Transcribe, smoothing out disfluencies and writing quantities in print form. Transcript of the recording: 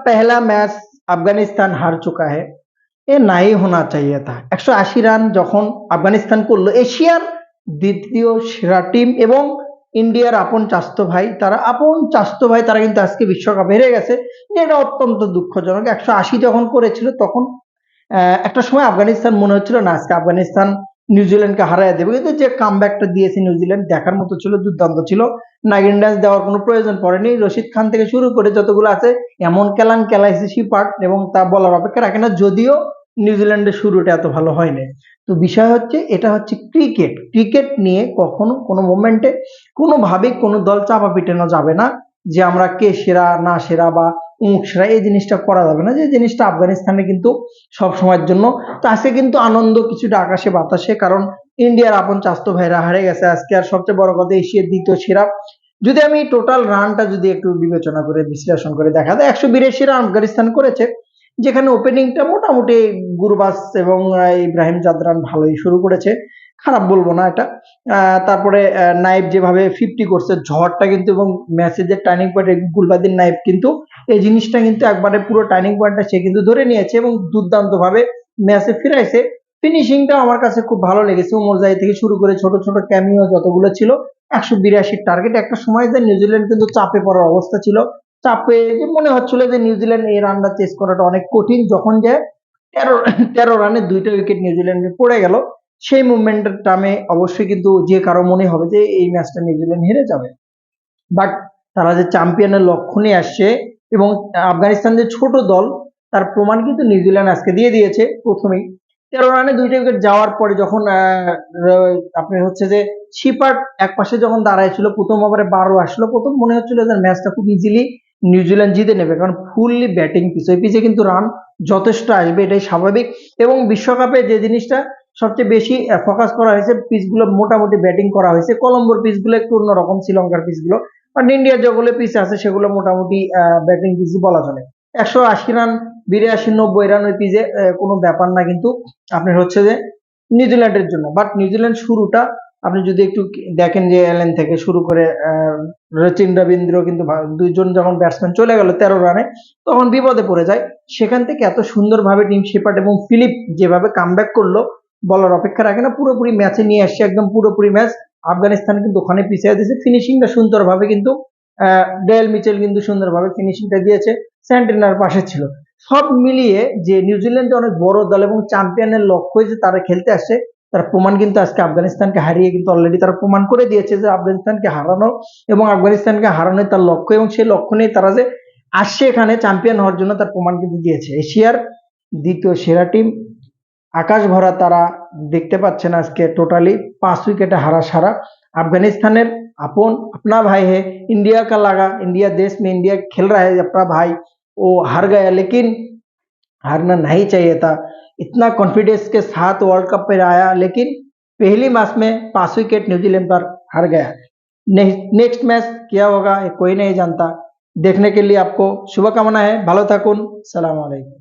पहला मैच अफगानिस्तान हार चुका है, এ নাই होना चाहिए था। 180 রান যখন আফগানিস্তান করলো, এশিয়ার দ্বিতীয় সেরা টিম এবং ইন্ডিয়ার আপন চাস্তো ভাই, তারা কিন্তু আজকে বিশ্বকাপ হেরে গেছে। এটা অত্যন্ত দুঃখজনক। 180 যখন করেছিল তখন একটা সময় আফগানিস্তান মনে হচ্ছিল না আজকে আফগানিস্তান নিউজিল্যান্ডকে হারিয়ে দেবে, কিন্তু যে কামব্যাকটা দিয়েছে নিউজিল্যান্ড দেখার মতো ছিল, দুর্দান্ত ছিল। নাগিন ডান্স দেওয়ার কোনো প্রয়োজন পড়েনি। রশিদ খান থেকে শুরু করে যতগুলো আছে এমন খেলাইছে শিপার্ট এবং তা বলার অপেক্ষা রাখে না, যদিও নিউজিল্যান্ডের শুরুটা এত ভালো হয়নি। তো বিষয় হচ্ছে এটা হচ্ছে ক্রিকেট। ক্রিকেট নিয়ে কখনো কোনো মোমেন্টে কোনোভাবেই কোনো দল চাপা পিটানো যাবে না যে আমরা কে সেরা না সেরা বা অমুক সেরা, এই জিনিসটা করা যাবে না, যে জিনিসটা আফগানিস্তানে কিন্তু সব সময়ের জন্য। তো আজকে কিন্তু আনন্দ কিছুটা আকাশে বাতাসে, কারণ ইন্ডিয়ার আপন চাস্তো ভাইরা হারে গেছে আজকে। আর সবচেয়ে বড় কথা এশিয়ার দ্বিতীয় সেরা। যদি আমি টোটাল রানটা যদি একটু বিবেচনা করে বিশ্লেষণ করে দেখা যায়, 182 রান আফগানিস্তান করেছে, যেখানে ওপেনিংটা মোটামুটি গুরবাজ এবং ইব্রাহিম জাদরান ভালোই শুরু করেছে, খারাপ বলবো না এটা। তারপরে নাইব যেভাবে 50 করছে, ঝড়টা কিন্তু এবং ম্যাচের যে টার্নিং পয়েন্ট, গুলবাদিন নাইব কিন্তু এই জিনিসটা কিন্তু একবারে পুরো টার্নিং পয়েন্টটা সে কিন্তু ধরে নিয়েছে এবং দুর্দান্ত ভাবে ম্যাচে ফিরাইছে। ফিনিশিংটা আমার কাছে খুব ভালো লেগেছে। উমরজাই থেকে শুরু করে ছোট ছোট ক্যামিও যতগুলো ছিল, 182 টার্গেট। একটা সময় যে নিউজিল্যান্ড কিন্তু চাপে পড়ার অবস্থা ছিল, চাপে যে মনে হচ্ছিল যে নিউজিল্যান্ড এই রানটা চেস করাটা অনেক কঠিন, যখন যে 13 রানে 2টা উইকেট নিউজিল্যান্ডের পড়ে গেল, সেই মুভমেন্টের টামে অবশ্যই কিন্তু যে কারো মনে হবে যে এই ম্যাচটা নিউজিল্যান্ড হেরে যাবে। বাট তারা যে চ্যাম্পিয়নের লক্ষ্য নিয়ে আসছে এবং আফগানিস্তান যে ছোট দল তার প্রমাণ কিন্তু নিউজিল্যান্ড আজকে দিয়ে দিয়েছে প্রথমেই। 13 রানে 2টা উইকেট যাওয়ার পরে যখন আপনার হচ্ছে যে শিপার্ট এক পাশে যখন দাঁড়াইছিল, প্রথম ওভারে 12 আসলো, প্রথম মনে হচ্ছিল যে ম্যাচটা খুব ইজিলি নিউজিল্যান্ড জিতে নেবে, কারণ ফুললি ব্যাটিং পিচ, ওই পিচে কিন্তু রান যথেষ্ট আসবে, এটাই স্বাভাবিক। এবং বিশ্বকাপে যে জিনিসটা সবচেয়ে বেশি ফোকাস করা হয়েছে, পিচগুলো মোটামুটি ব্যাটিং করা হয়েছে। কলম্বোর পিচগুলো একটু অন্যরকম, শ্রীলঙ্কার পিচগুলো, আর ইন্ডিয়ার যেগুলো পিচ আছে সেগুলো মোটামুটি ব্যাটিং পিচই বলা চলে। 180 রান, 82-90 রান ওই পিচে কোনো ব্যাপার না কিন্তু আপনার হচ্ছে যে নিউজিল্যান্ডের জন্য। বাট নিউজিল্যান্ড শুরুটা আপনি যদি একটু দেখেন যে এলেন থেকে শুরু করে রচিন রবীন্দ্র কিন্তু দুইজন যখন ব্যাটসম্যান চলে গেল 13 রানে, তখন বিপদে পড়ে যায়। সেখান থেকে এত সুন্দরভাবে টিম শেপার্ড এবং ফিলিপ যেভাবে কামব্যাক করলো বলার অপেক্ষা রাখে না, পুরোপুরি ম্যাচে নিয়ে আসছে, একদম পুরোপুরি ম্যাচ আফগানিস্তান কিন্তু ওখানে পিছিয়ে দিয়েছে। ফিনিশিংটা সুন্দরভাবে কিন্তু ডেল মিচেল কিন্তু সুন্দরভাবে ফিনিশিংটা দিয়েছে, সেন্টিনার পাশে ছিল। সব মিলিয়ে যে নিউজিল্যান্ড অনেক বড় দল এবং চ্যাম্পিয়নের লক্ষ্য যে তারা খেলতে আসছে, তার প্রমাণ কিন্তু আজকে আফগানিস্তানকে হারিয়ে কিন্তু অলরেডি তারা প্রমাণ করে দিয়েছে যে আফগানিস্তানকে হারানো এবং আফগানিস্তানকে হারানোই তার লক্ষ্য, এবং সেই লক্ষ্য নিয়ে তারা যে আসছে এখানে চ্যাম্পিয়ন হওয়ার জন্য তার প্রমাণ কিন্তু দিয়েছে। এশিয়ার দ্বিতীয় সেরা টিম, আকাশ ভরা তারা দেখতে পাচ্ছেন আজকে টোটালি 5 विकेट हारा सारा। अफगानिस्तान अपना भाई है, इंडिया का लगा, इंडिया देश में इंडिया खेल रहा है अपना भाई, वो हार गया, लेकिन हारना नहीं चाहिए था। इतना कॉन्फिडेंस के साथ वर्ल्ड कप पे आया, लेकिन पहली मैच में 5 विकेट न्यूजीलैंड पर हार गया। नेक्स्ट मैच क्या होगा ये कोई नहीं जानता। देखने के लिए आपको शुभकामना है, ভালো থাকুন, সালাম আলাইকুম।